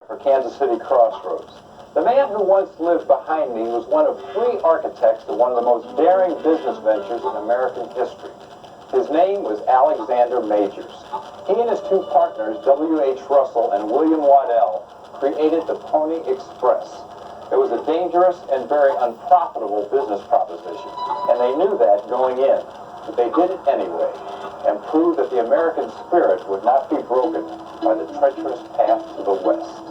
for Kansas City Crossroads. The man who once lived behind me was one of 3 architects of one of the most daring business ventures in American history. His name was Alexander Majors. He and his 2 partners, W.H. Russell and William Waddell, created the Pony Express. It was a dangerous and very unprofitable business proposition, and they knew that going in. But they did it anyway, and proved that the American spirit would not be broken by the treacherous path to the West.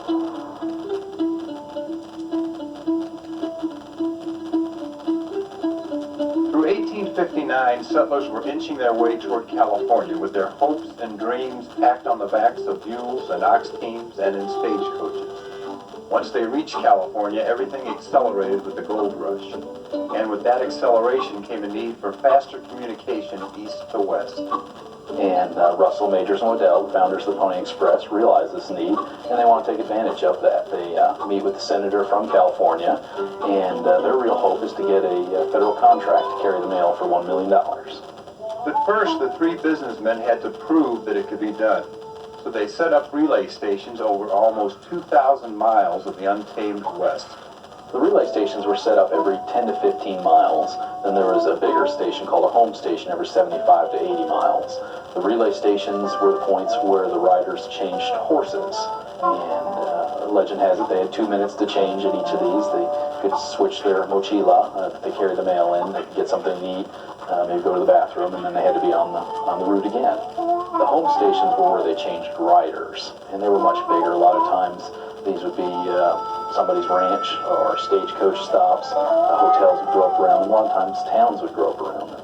Through 1859, settlers were inching their way toward California with their hopes and dreams packed on the backs of mules and ox teams and in stagecoaches. Once they reached California, everything accelerated with the gold rush. And with that acceleration came a need for faster communication east to west. And Russell, Majors, and Waddell, the founders of the Pony Express, realized this need, and they want to take advantage of that. They meet with the senator from California, and their real hope is to get a federal contract to carry the mail for $1 million. But first, the 3 businessmen had to prove that it could be done. So they set up relay stations over almost 2,000 miles of the untamed West. The relay stations were set up every 10 to 15 miles. Then there was a bigger station called a home station every 75 to 80 miles. The relay stations were the points where the riders changed horses. And legend has it they had 2 minutes to change at each of these. They could switch their mochila if they carried the mail in. They could get something to eat, maybe go to the bathroom, and then they had to be on the route again. The home stations were where they changed riders, and they were much bigger. A lot of times these would be somebody's ranch or stagecoach stops. Hotels would grow up around them. A lot of times towns would grow up around them.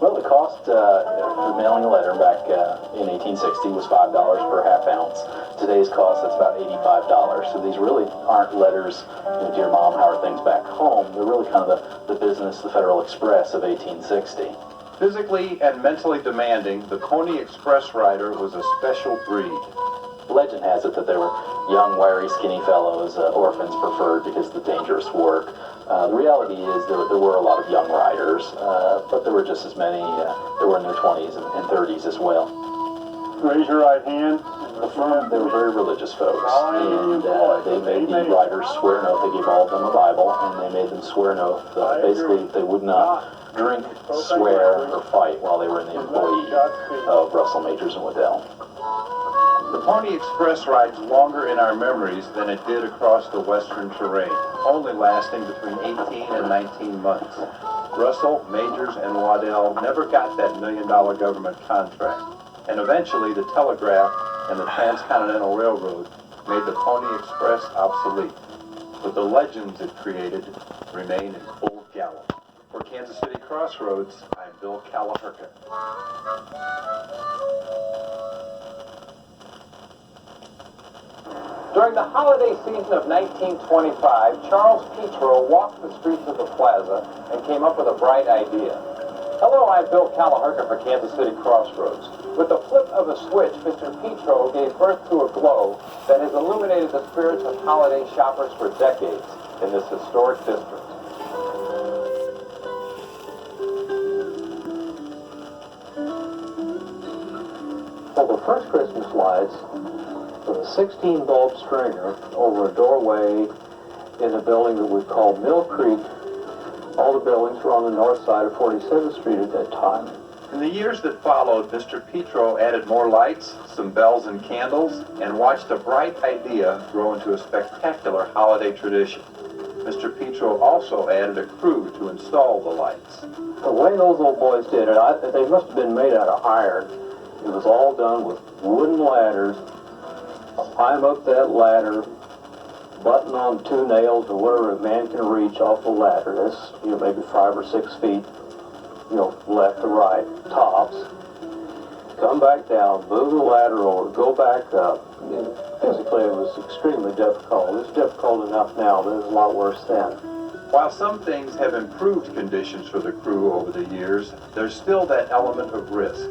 Well, the cost for mailing a letter back in 1860 was $5 per half ounce. Today's cost, that's about $85. So these really aren't letters, Dear Mom, how are things back home? They're really kind of the business, the Federal Express of 1860. Physically and mentally demanding, the Pony Express rider was a special breed. Legend has it that they were young, wiry, skinny fellows, orphans preferred because of the dangerous work. The reality is there were a lot of young riders, but there were just as many that were in their 20s and 30s as well. Raise your right hand. They were very religious folks, and they made the riders swear an oath. They gave all of them a Bible, and they made them swear an oath. Basically, they would not drink, swear, or fight while they were in the employ of Russell, Majors, and Waddell. The Pony Express rides longer in our memories than it did across the western terrain, only lasting between 18 and 19 months. Russell, Majors, and Waddell never got that $1 million government contract, and eventually the telegraph and the Transcontinental Railroad made the Pony Express obsolete. But the legends it created remain in full gallop. For Kansas City Crossroads, I'm Bill Kalahurka. During the holiday season of 1925, Charles Petro walked the streets of the plaza and came up with a bright idea. Hello, I'm Bill Kalahurka for Kansas City Crossroads. With the flip of a switch, Mr. Petro gave birth to a glow that has illuminated the spirits of holiday shoppers for decades in this historic district. Well, the first Christmas lights was a 16-bulb stringer over a doorway in a building that we called Mill Creek. All the buildings were on the north side of 47th Street at that time. In the years that followed, Mr. Petro added more lights, some bells and candles, and watched a bright idea grow into a spectacular holiday tradition. Mr. Petro also added a crew to install the lights. The way those old boys did it, they must have been made out of iron. It was all done with wooden ladders. Climb up that ladder, button on 2 nails or whatever a man can reach off the ladder. That's, maybe 5 or 6 feet, left to right, tops. Come back down, move the ladder over, go back up. Physically, it was extremely difficult. It's difficult enough now, but it was a lot worse then. While some things have improved conditions for the crew over the years, there's still that element of risk.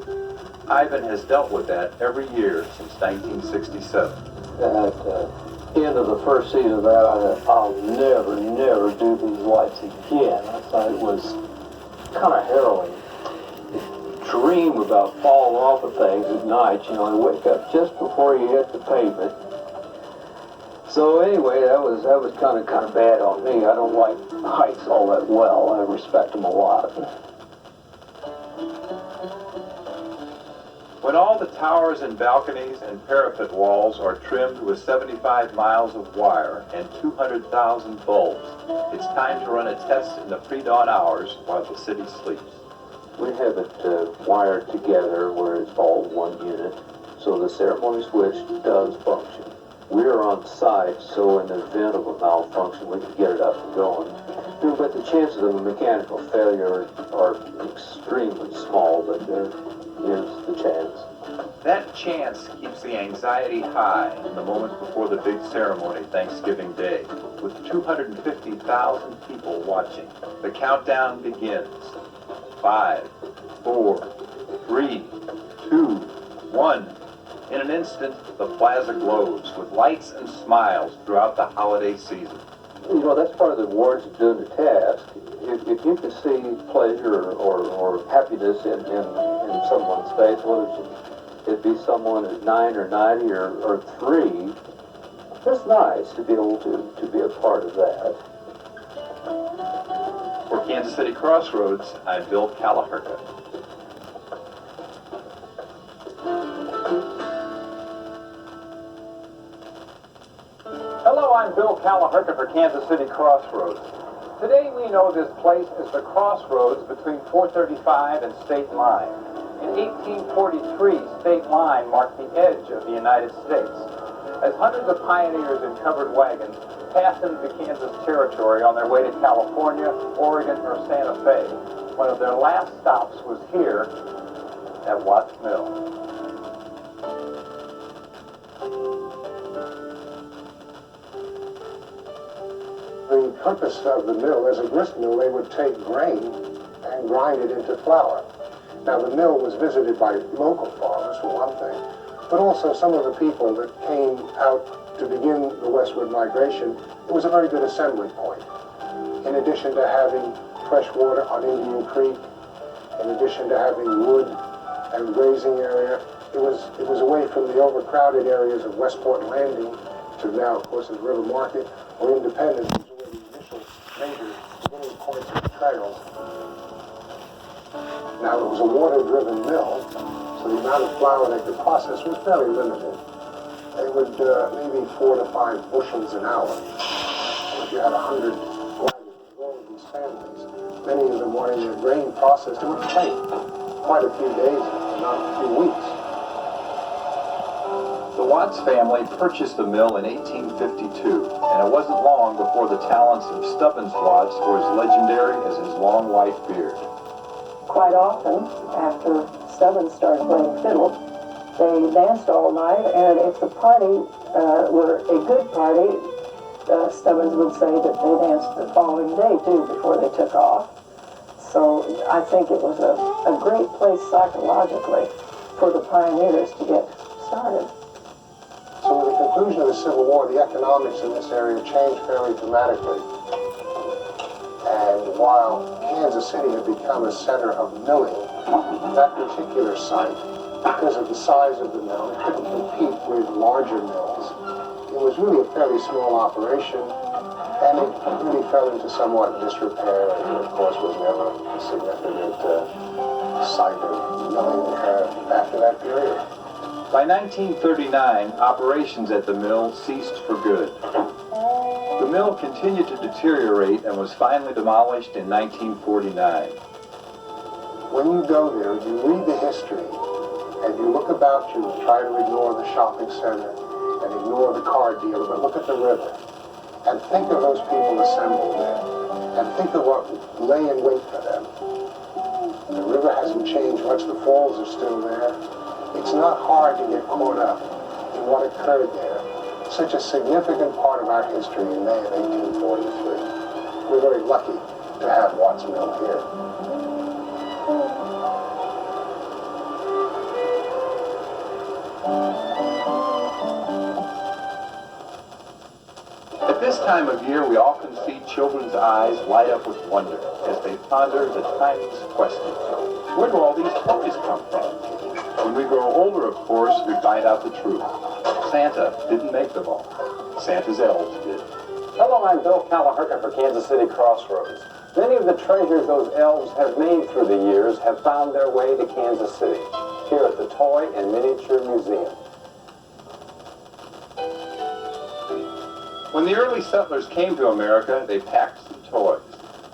Ivan has dealt with that every year since 1967. At the end of the first season of that, I thought, I'll never do these lights again. I thought it was kind of harrowing. Dream about falling off of things at night, and wake up just before you hit the pavement. So anyway, that was kind of bad on me. I don't like heights all that well. I respect them a lot. When all the towers and balconies and parapet walls are trimmed with 75 miles of wire and 200,000 bulbs, it's time to run a test in the pre-dawn hours while the city sleeps. We have it wired together where it's all one unit, so the ceremony switch does function. We're on site, so in the event of a malfunction, we can get it up and going. But the chances of a mechanical failure are extremely small, but there is the chance. That chance keeps the anxiety high in the moments before the big ceremony Thanksgiving Day. With 250,000 people watching, the countdown begins. 5, 4, 3, 2, 1. In an instant, the plaza glows with lights and smiles throughout the holiday season. You know, that's part of the rewards of doing the task. If you can see pleasure or happiness in someone's face, whether it be someone at 9 or 90 or 3, it's nice to be able to be a part of that. For Kansas City Crossroads, I'm Bill Kalahurka. Hello, I'm Bill Kalahurka for Kansas City Crossroads. Today we know this place is the crossroads between 435 and State Line. In 1843, State Line marked the edge of the United States. As hundreds of pioneers in covered wagons passed into the Kansas Territory on their way to California, Oregon, or Santa Fe, one of their last stops was here at Watts Mill. The purpose of the mill, as a grist mill, they would take grain and grind it into flour. Now, the mill was visited by local farmers, for one thing, but also some of the people that came out to begin the westward migration. It was a very good assembly point. In addition to having fresh water on Indian Creek, in addition to having wood and grazing area, it was away from the overcrowded areas of Westport Landing to now, of course, is River Market or Independence. Major beginning points of the trails. Now, it was a water-driven mill, so the amount of flour they could process was fairly limited. They would maybe 4 to 5 bushels an hour. And if you had 100 wagons, all of these families, many of them wanting their grain processed, it would take quite a few days, if not a few weeks. The Watts family purchased the mill in 1852, and it wasn't long before the talents of Stubbins Watts were as legendary as his long white beard. Quite often, after Stubbins started playing fiddle, they danced all night, and if the party were a good party, Stubbins would say that they danced the following day, too, before they took off. So I think it was a great place psychologically for the pioneers to get started. So with the conclusion of the Civil War, the economics in this area changed fairly dramatically. And while Kansas City had become a center of milling, that particular site, because of the size of the mill, it couldn't compete with larger mills. It was really a fairly small operation, and it really fell into somewhat disrepair, and of course was never a significant site of milling after that period. By 1939, operations at the mill ceased for good. The mill continued to deteriorate and was finally demolished in 1949. When you go there, you read the history, and you look about you and try to ignore the shopping center and ignore the car dealer, but look at the river, and think of those people assembled there, and think of what lay in wait for them. The river hasn't changed much, the falls are still there. It's not hard to get caught up in what occurred there. Such a significant part of our history in May of 1843. We're very lucky to have Watts Mill here. At this time of year, we often see children's eyes light up with wonder as they ponder the timeless question: where do all these toys come from? When we grow older, of course, we find out the truth. Santa didn't make them all. Santa's elves did. Hello, I'm Bill Kalahurka for Kansas City Crossroads. Many of the treasures those elves have made through the years have found their way to Kansas City, here at the Toy and Miniature Museum. When the early settlers came to America, they packed some toys.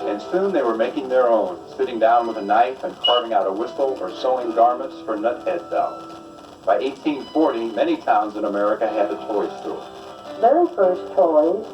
And soon they were making their own, sitting down with a knife and carving out a whistle or sewing garments for nuthead dolls. By 1840, many towns in America had a toy store. Very first toys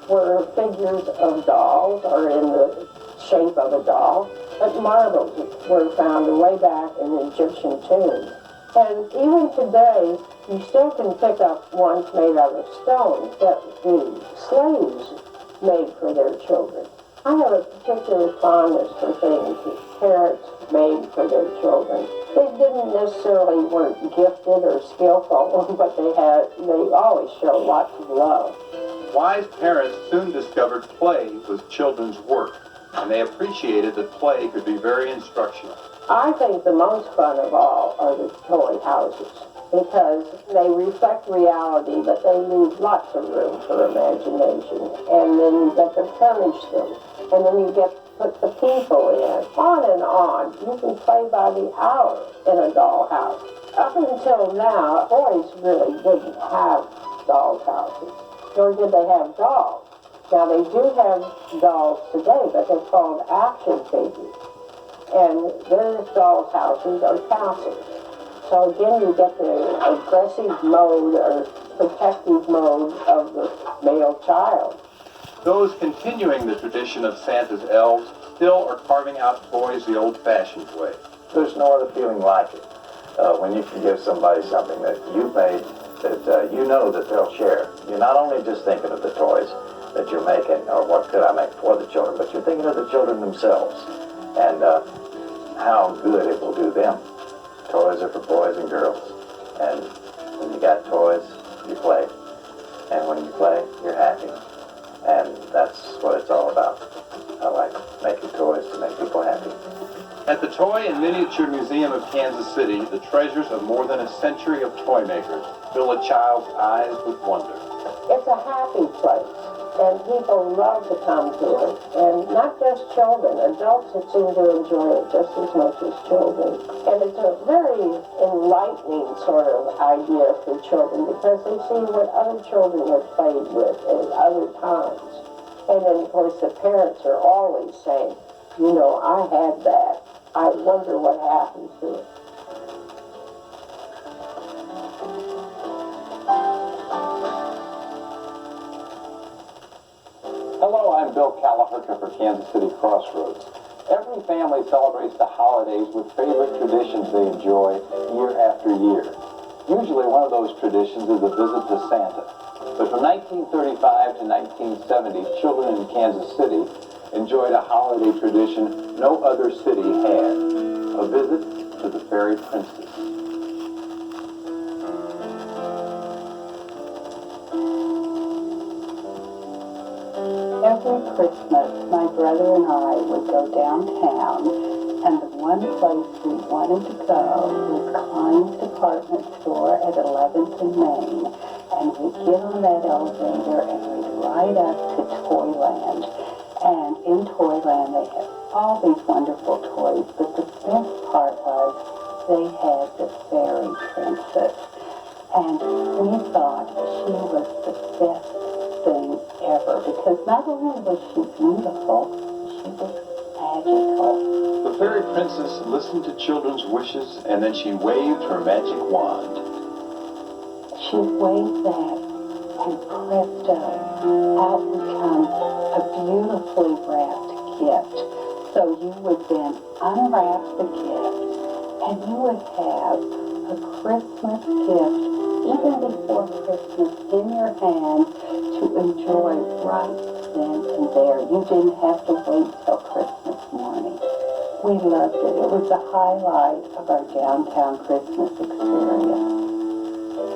were figures of dolls or in the shape of a doll, but marbles were found way back in the Egyptian tombs. And even today, you still can pick up ones made out of stone that the slaves made for their children. I have a particular fondness for things that parents made for their children. They didn't necessarily weren't gifted or skillful, but they always showed lots of love. Wise parents soon discovered play was children's work, and they appreciated that play could be very instructional. I think the most fun of all are the toy houses because they reflect reality, but they leave lots of room for imagination. And then you get to furnish them, and then you get to put the people in. On and on. You can play by the hour in a dollhouse. Up until now, boys really didn't have doll houses, nor did they have dolls. Now they do have dolls today, but they're called action figures. And their dolls' houses are castles. So again, you get the aggressive mode or protective mode of the male child. Those continuing the tradition of Santa's elves still are carving out toys the old-fashioned way. There's no other feeling like it. When you can give somebody something that you've made that you know that they'll share. You're not only just thinking of the toys that you're making or what could I make for the children, but you're thinking of the children themselves and how good it will do them. Toys are for boys and girls. And when you got toys, you play. And when you play, you're happy. And that's what it's all about. I like making toys to make people happy. At the Toy and Miniature Museum of Kansas City, the treasures of more than a century of toy makers fill a child's eyes with wonder. It's a happy place, and people love to come to it. And not just children, adults that seem to enjoy it just as much as children. And it's a very enlightening sort of idea for children because they see what other children have played with at other times. And then, of course, the parents are always saying, you know, I had that. I wonder what happened to it. Hello, I'm Bill Kalahurka for Kansas City Crossroads. Every family celebrates the holidays with favorite traditions they enjoy year after year. Usually one of those traditions is a visit to Santa. But from 1935 to 1970, children in Kansas City enjoyed a holiday tradition no other city had, a visit to the fairy princess. Every Christmas, my brother and I would go downtown, and the one place we wanted to go was Klein's department store at 11th and Main, and we'd get on that elevator and we'd ride up to Toyland. And in Toyland, they had all these wonderful toys, but the best part was they had the fairy princess. And we thought she was the best thing ever, because not only was she beautiful, she was magical. The fairy princess listened to children's wishes, and then she waved her magic wand. She waved that, and presto, out would come a beautifully wrapped gift. So you would then unwrap the gift, and you would have a Christmas gift, even before Christmas, in your hand to enjoy right then and there. You didn't have to wait till Christmas morning. We loved it. It was the highlight of our downtown Christmas experience.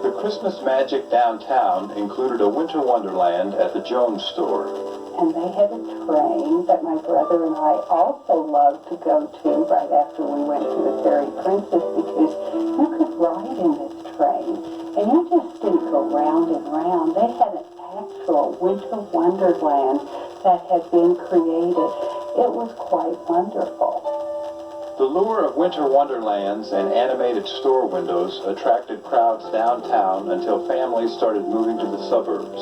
The Christmas magic downtown included a winter wonderland at the Jones store. And they had a train that my brother and I also loved to go to right after we went to the Fairy Princess, because you could ride in this train and you just didn't go round and round. They had an actual winter wonderland that had been created. It was quite wonderful. The lure of winter wonderlands and animated store windows attracted crowds downtown until families started moving to the suburbs.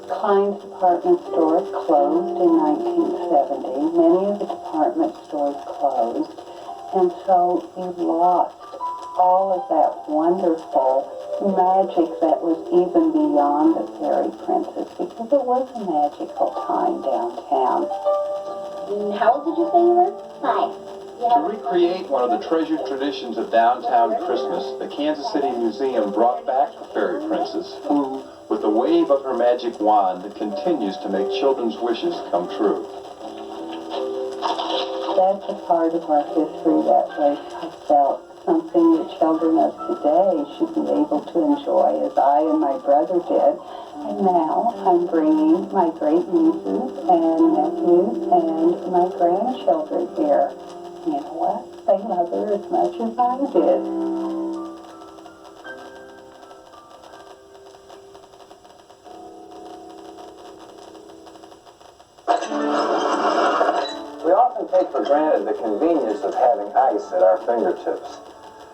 Klein's department stores closed in 1970. Many of the department stores closed, and so you lost all of that wonderful magic that was even beyond the fairy princess, because it was a magical time downtown. How old did you say you were? 5. To recreate one of the treasured traditions of downtown Christmas, the Kansas City Museum brought back the fairy princess, who, with the wave of her magic wand, continues to make children's wishes come true. That's a part of our history that was, I felt, something that children of today should be able to enjoy, as I and my brother did. And now I'm bringing my great nieces and nephews and my grandchildren here. You know what? They love her as much as I did. We often take for granted the convenience of having ice at our fingertips.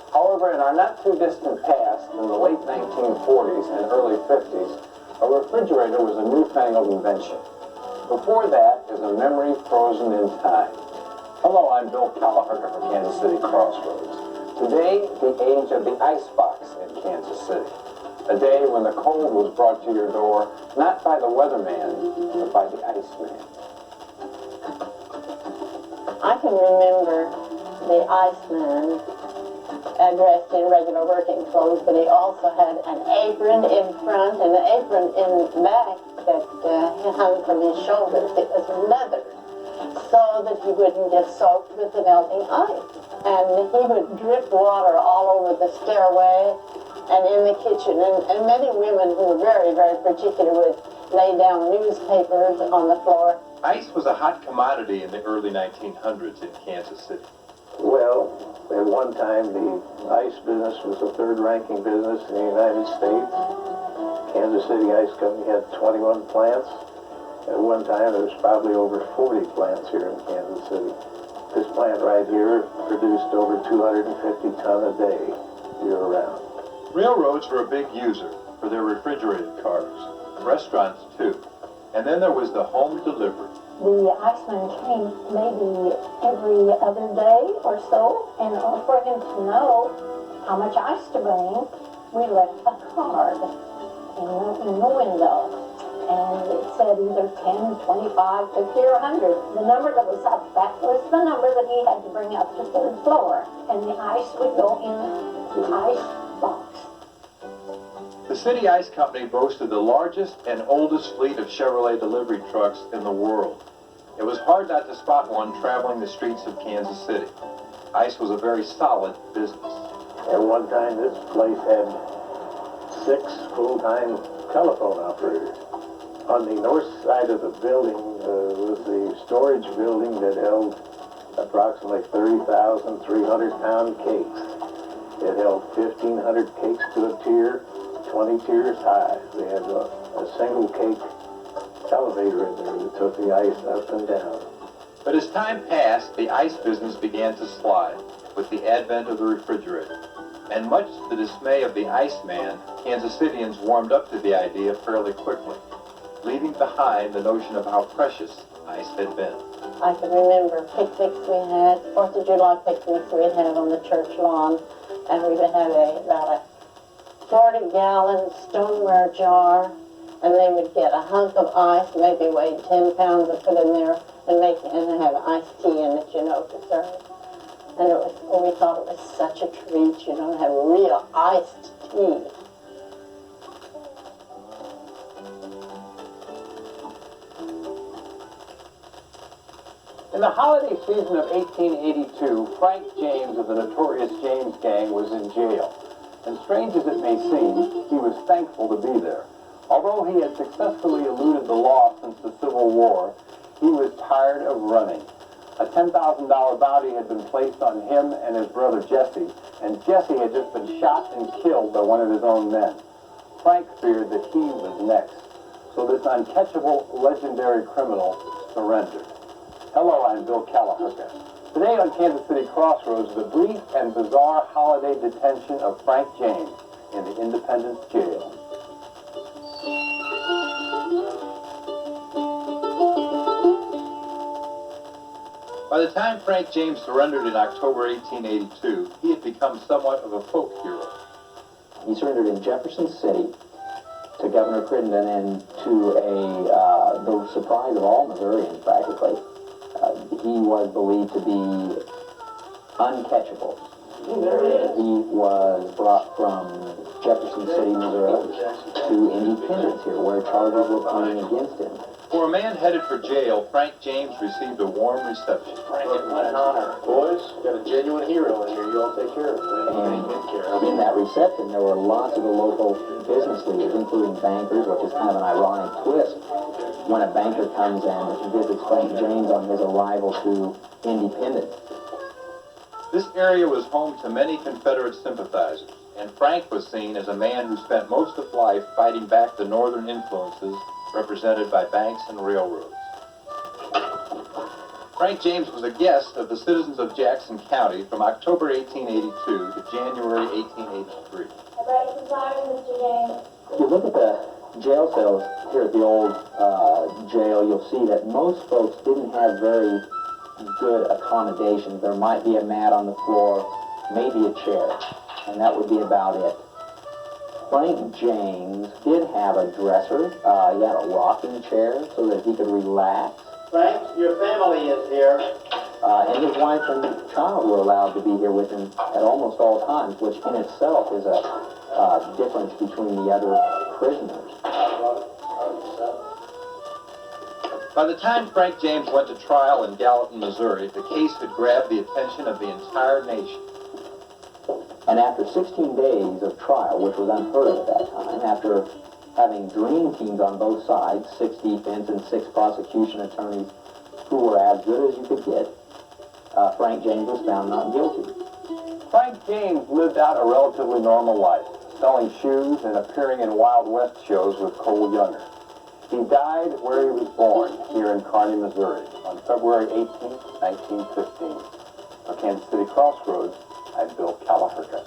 However, in our not too distant past, in the late 1940s and early 50s, a refrigerator was a newfangled invention. Before that is a memory frozen in time. Hello, I'm Bill Kalahurka for Kansas City Crossroads. Today, the age of the icebox in Kansas City. A day when the cold was brought to your door, not by the weatherman, but by the Iceman. I can remember the Iceman dressed in regular working clothes, but he also had an apron in front and an apron in back that hung from his shoulders. It was leather, so that he wouldn't get soaked with the melting ice. And he would drip water all over the stairway and in the kitchen. And many women who were very, very particular would lay down newspapers on the floor. Ice was a hot commodity in the early 1900s in Kansas City. Well, at one time, the ice business was the third-ranking business in the United States. Kansas City Ice Company had 21 plants. At one time, there was probably over 40 plants here in Kansas City. This plant right here produced over 250 ton a day, year-round. Railroads were a big user for their refrigerated cars. Restaurants, too. And then there was the home delivery. The Iceman came maybe every other day or so, and for him to know how much ice to bring, we left a card in the window. And it said either 10, 25, 50, or 100. The number that was up, that was the number that he had to bring up to third floor. And the ice would go in the ice box. The City Ice Company boasted the largest and oldest fleet of Chevrolet delivery trucks in the world. It was hard not to spot one traveling the streets of Kansas City. Ice was a very solid business. At one time, this place had 6 full-time telephone operators. On the north side of the building was the storage building that held approximately 30,300-pound cakes. It held 1,500 cakes to a tier, 20 tiers high. They had a single cake elevator in there that took the ice up and down. But as time passed, the ice business began to slide with the advent of the refrigerator. And much to the dismay of the Iceman, Kansas Cityans warmed up to the idea fairly quickly, leaving behind the notion of how precious ice had been. I can remember picnics we had, 4th of July picnics we'd have on the church lawn, and we would have about a 40-gallon stoneware jar, and they would get a hunk of ice, maybe weighed 10 pounds, and put in there and have iced tea in it, to serve. And we thought it was such a treat, to have real iced tea. In the holiday season of 1882, Frank James of the notorious James Gang was in jail. And strange as it may seem, he was thankful to be there. Although he had successfully eluded the law since the Civil War, he was tired of running. A $10,000 bounty had been placed on him and his brother Jesse, and Jesse had just been shot and killed by one of his own men. Frank feared that he was next. So this uncatchable, legendary criminal surrendered. Hello, I'm Bill Kalahurka. Today on Kansas City Crossroads, the brief and bizarre holiday detention of Frank James in the Independence Jail. By the time Frank James surrendered in October 1882, he had become somewhat of a folk hero. He surrendered in Jefferson City to Governor Crittenden and to the surprise of all Missourians, practically. He was believed to be uncatchable. He was brought from Jefferson City, Missouri, to Independence here, where charges were pointing against him. For a man headed for jail, Frank James received a warm reception. Frank, what an honor. Boys, got a genuine hero in here. You all take care of it. And in that reception, there were lots of the local business leaders, including bankers, which is kind of an ironic twist when a banker comes and visits Frank James on his arrival to Independence. This area was home to many Confederate sympathizers, and Frank was seen as a man who spent most of life fighting back the northern influences represented by banks and railroads. Frank James was a guest of the citizens of Jackson County from October 1882 to January 1883. If you look at the jail cells here at the old jail, you'll see that most folks didn't have very good accommodations. There might be a mat on the floor, maybe a chair, and that would be about it. Frank James did have a dresser. He had a rocking chair so that he could relax. Frank, your family is here. And his wife and child were allowed to be here with him at almost all times, which in itself is a difference between the other prisoners. By the time Frank James went to trial in Gallatin, Missouri, the case had grabbed the attention of the entire nation. And after 16 days of trial, which was unheard of at that time, after having dream teams on both sides, 6 defense and 6 prosecution attorneys who were as good as you could get, Frank James was found not guilty. Frank James lived out a relatively normal life, selling shoes and appearing in Wild West shows with Cole Younger. He died where he was born, here in Kearney, Missouri, on February 18, 1915. For Kansas City Crossroads, I'm Bill Kalahurka.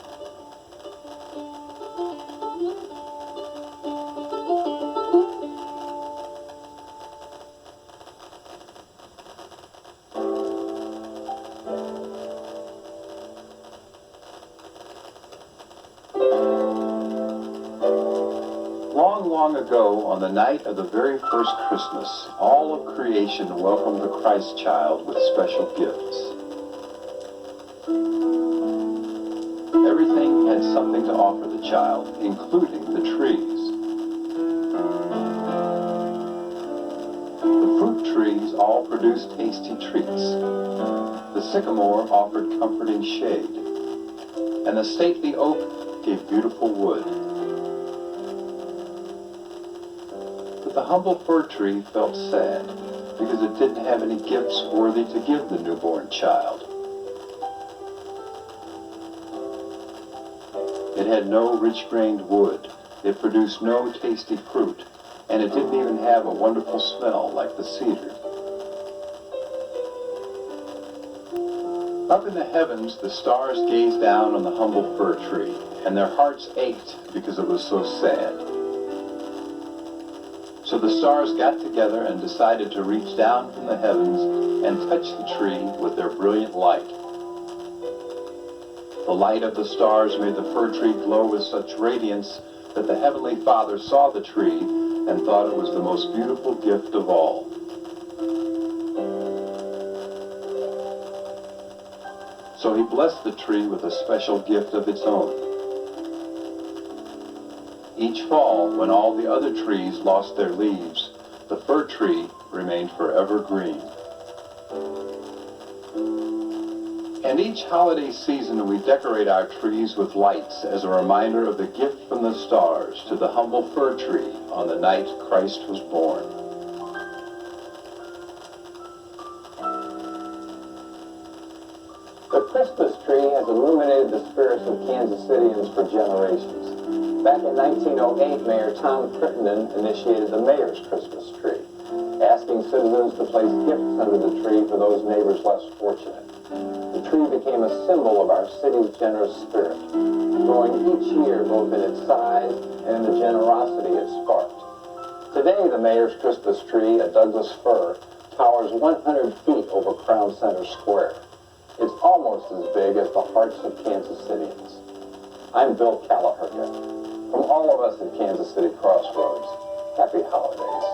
Long ago, on the night of the very first Christmas, all of creation welcomed the Christ child with special gifts. Everything had something to offer the child, including the trees. The fruit trees all produced tasty treats. The sycamore offered comforting shade, and the stately oak gave beautiful wood. The humble fir tree felt sad because it didn't have any gifts worthy to give the newborn child. It had no rich-grained wood, it produced no tasty fruit, and it didn't even have a wonderful smell like the cedar. Up in the heavens, the stars gazed down on the humble fir tree, and their hearts ached because it was so sad. So the stars got together and decided to reach down from the heavens and touch the tree with their brilliant light. The light of the stars made the fir tree glow with such radiance that the Heavenly Father saw the tree and thought it was the most beautiful gift of all. So he blessed the tree with a special gift of its own. Each fall, when all the other trees lost their leaves, the fir tree remained forever green. And each holiday season, we decorate our trees with lights as a reminder of the gift from the stars to the humble fir tree on the night Christ was born. The Christmas tree has illuminated the spirits of Kansas Cityans for generations. Back in 1908, Mayor Tom Crittenden initiated the Mayor's Christmas Tree, asking citizens to place gifts under the tree for those neighbors less fortunate. The tree became a symbol of our city's generous spirit, growing each year both in its size and in the generosity it sparked. Today, the Mayor's Christmas Tree at Douglas Fir towers 100 feet over Crown Center Square. It's almost as big as the hearts of Kansas Cityans. I'm Bill Kalahurka. From all of us at Kansas City Crossroads, happy holidays.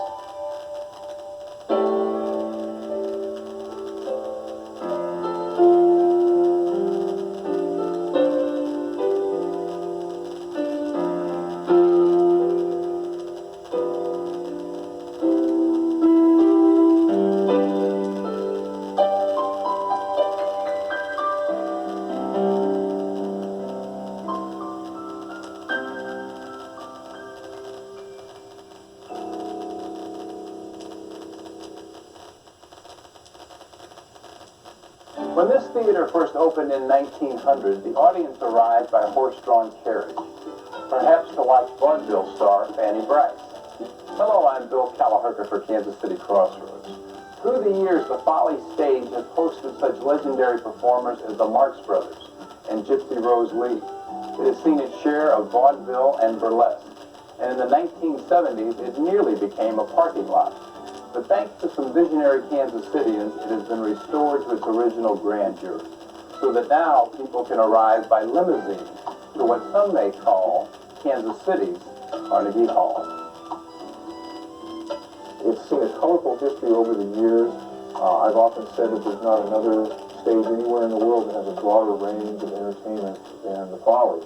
When this theater first opened in 1900, the audience arrived by horse-drawn carriage, perhaps to watch vaudeville star Fanny Brice. Hello, I'm Bill Kalahurka for Kansas City Crossroads. Through the years, the Folly stage has hosted such legendary performers as the Marx Brothers and Gypsy Rose Lee. It has seen its share of vaudeville and burlesque, and in the 1970s, it nearly became a parking lot. But thanks to some visionary Kansas Cityans, it has been restored to its original grandeur, so that now people can arrive by limousine to what some may call Kansas City's Carnegie Hall. It's seen a colorful history over the years. I've often said that there's not another stage anywhere in the world that has a broader range of entertainment than the Folly.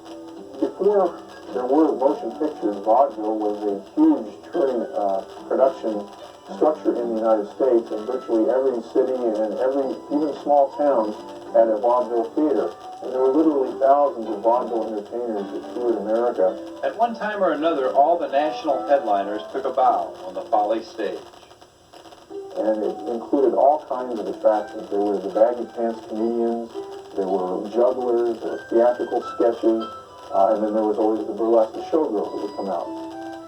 Before there were motion pictures, vaudeville was a huge touring production structure in the United States, and virtually every city and even small towns had a vaudeville theater. And there were literally thousands of vaudeville entertainers that toured America. At one time or another, all the national headliners took a bow on the Folly stage. And it included all kinds of attractions. There were the baggy pants comedians, there were jugglers, there were theatrical sketches, and then there was always the burlesque showgirls that would come out.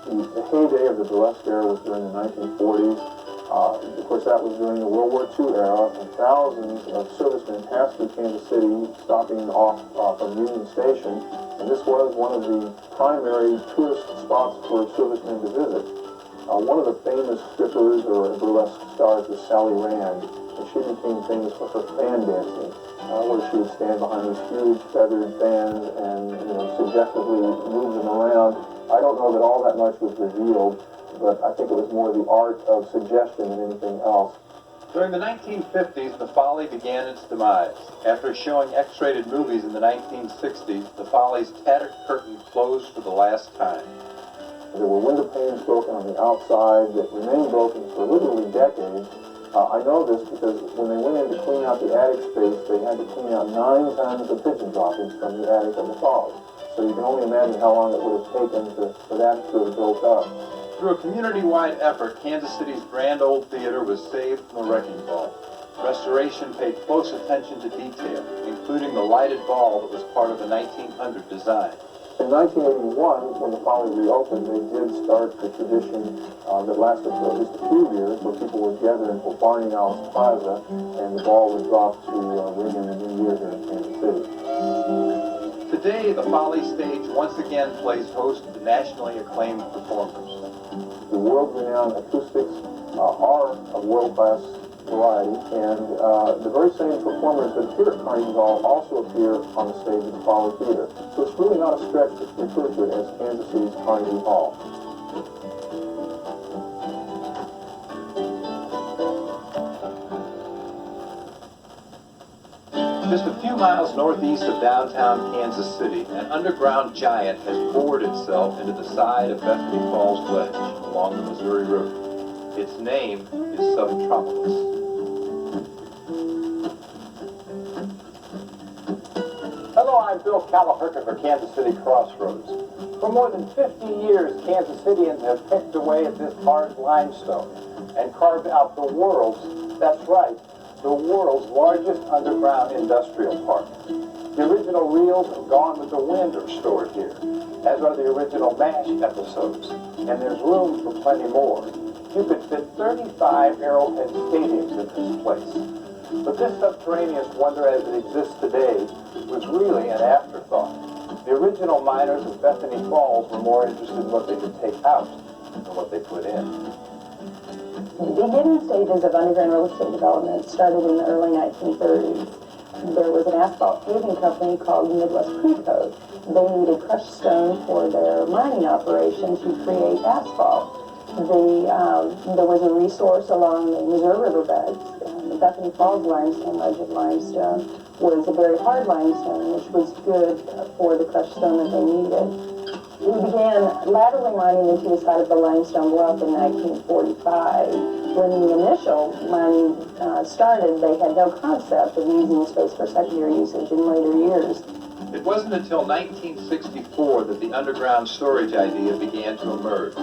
The heyday of the burlesque era was during the 1940s. Of course, that was during the World War II era, and thousands of servicemen passed through Kansas City, stopping off from Union Station, and this was one of the primary tourist spots for servicemen to visit. One of the famous strippers or burlesque stars was Sally Rand, and she became famous for her fan dancing, where she would stand behind these huge feathered fans and suggestively move them around. I don't know that all that much was revealed, but I think it was more the art of suggestion than anything else. During the 1950s, the Folly began its demise. After showing X-rated movies in the 1960s, the Folly's tattered curtain closed for the last time. There were window panes broken on the outside that remained broken for literally decades. I know this because when they went in to clean out the attic space, they had to clean out 9 tons of pigeon droppings from the attic of the Folly. So you can only imagine how long it would have taken for that to have built up. Through a community-wide effort, Kansas City's grand old theater was saved from the wrecking ball. Restoration paid close attention to detail, including the lighted ball that was part of the 1900 design. In 1981, when the Folly reopened, they did start the tradition that lasted for just a few years, where people would gather in Barney Al's Plaza, and the ball would drop to ring in the new year here in Kansas City. Today, the Folly stage once again plays host to nationally acclaimed performers. The world-renowned acoustics are of world-class variety, and the very same performers that appear at Carnegie Hall also appear on the stage at the Folly Theater. So it's really not a stretch to refer to it as Kansas City's Carnegie Hall. Just a few miles northeast of downtown Kansas City, an underground giant has bored itself into the side of Bethany Falls Ledge along the Missouri River. Its name is Subtropolis. Hello, I'm Bill Kalahurka for Kansas City Crossroads. For more than 50 years, Kansas Cityans have picked away at this hard limestone and carved out the world's, that's right, the world's largest underground industrial park. The original reels of Gone with the Wind are stored here, as are the original MASH episodes, and there's room for plenty more. You could fit 35 Arrowhead stadiums in this place. But this subterraneous wonder as it exists today was really an afterthought. The original miners of Bethany Falls were more interested in what they could take out than what they put in. The beginning stages of underground real estate development started in the early 1930s. There was an asphalt paving company called Midwest Pre-Code. They needed crushed stone for their mining operation to create asphalt. There was a resource along the Missouri riverbeds. The Bethany Falls limestone, legend limestone, was a very hard limestone, which was good for the crushed stone that they needed. We began laterally mining into the side of the limestone bluff in 1945. When the initial mining started, they had no concept of using the space for secondary usage in later years. It wasn't until 1964 that the underground storage idea began to emerge.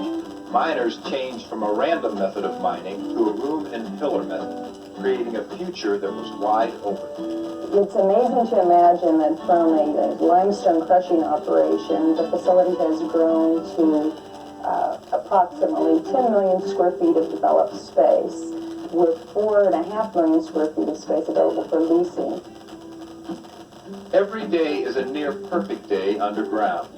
Miners changed from a random method of mining to a room and pillar method, creating a future that was wide open. It's amazing to imagine that from a limestone crushing operation, the facility has grown to approximately 10 million square feet of developed space, with 4.5 million square feet of space available for leasing. Every day is a near perfect day underground.